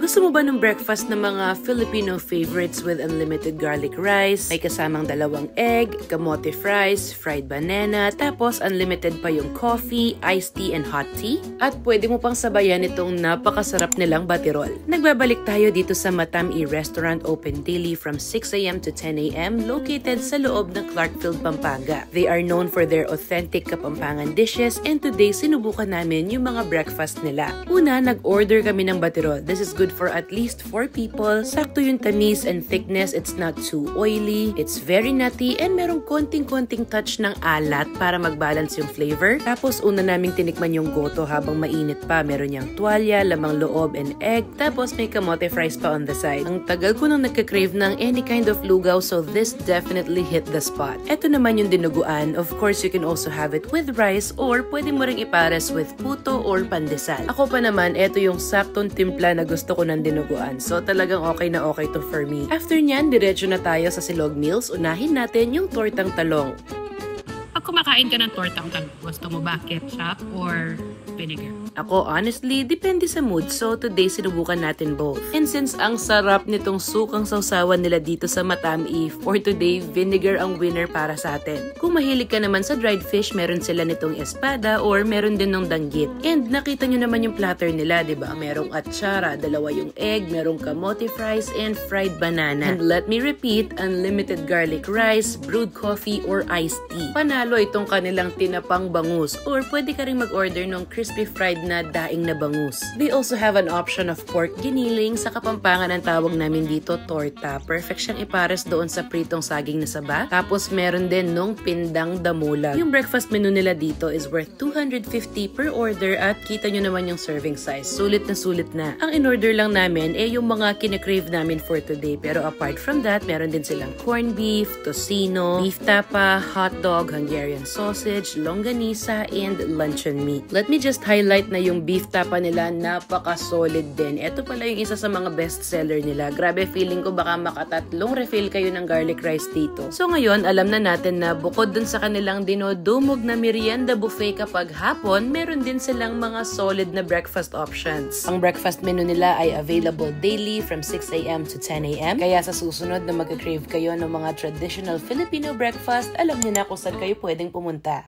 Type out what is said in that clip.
Gusto mo ba ng breakfast na mga Filipino favorites with unlimited garlic rice, may kasamang 2 egg, kamote fries, fried banana, tapos unlimited pa yung coffee, iced tea, and hot tea? At pwede mo pang sabayan itong napakasarap nilang batirol. Nagbabalik tayo dito sa Matami Restaurant, open daily from 6 AM to 10 AM, located sa loob ng Clarkfield, Pampanga. They are known for their authentic Kapampangan dishes, and today sinubukan namin yung mga breakfast nila. Una, nag-order kami ng batirol. This is good for at least 4 people. Sakto yung tamis and thickness. It's not too oily. It's very nutty and merong konting-konting touch ng alat para mag-balance yung flavor. Tapos una naming tinikman yung goto habang mainit pa. Meron niyang tuwalya, lamang loob, and egg. Tapos may kamote fries pa on the side. Ang tagal ko nang nagka-crave ng any kind of lugaw, so this definitely hit the spot. Ito naman yung dinuguan. Of course, you can also have it with rice or pwede mo ring ipares with puto or pandesal. Ako pa naman, ito yung saktong timpla na gusto ko ng dinuguan. So talagang okay na okay to for me. After nyan, diretso na tayo sa Silog Meals. Unahin natin yung tortang talong. Pag kumakain ka ng tortang talong, gusto mo ba ketchup or vinegar? Ako, honestly, depende sa mood. So, today, sinubukan natin both. And since ang sarap nitong sukang sausawan nila dito sa Matami, for today, vinegar ang winner para sa atin. Kung mahilig ka naman sa dried fish, meron sila nitong espada or meron din ng danggit. And nakita nyo naman yung platter nila, diba? Merong atsara, 2 yung egg, merong kamote fries, and fried banana. And let me repeat, unlimited garlic rice, brewed coffee, or iced tea. Panalo itong kanilang tinapang bangus, or pwede ka rin mag-order ng crispy fried na daing na bangus. They also have an option of pork giniling. Sa Kapampangan ang tawag namin dito torta. Perfect siyang ipares doon sa pritong saging na saba. Tapos meron din nung pindang damulag. Yung breakfast menu nila dito is worth 250 per order at kita nyo naman yung serving size. Sulit na sulit na. Ang in-order lang namin yung mga kinakrave namin for today. Pero apart from that, meron din silang corned beef, tocino, beef tapa, hot dog, Hungarian sausage, longganisa, and luncheon meat. Let me just highlight na yung beef tapa nila, napaka-solid din. Ito pala yung isa sa mga best seller nila. Grabe, feeling ko baka makatatlong refill kayo ng garlic rice dito. So ngayon, alam na natin na bukod dun sa kanilang dinodumog na merienda buffet kapag hapon, meron din silang mga solid na breakfast options. Ang breakfast menu nila ay available daily from 6 AM to 10 AM. Kaya sa susunod na magka-crave kayo ng mga traditional Filipino breakfast, alam niyo na kung saan kayo pwedeng pumunta.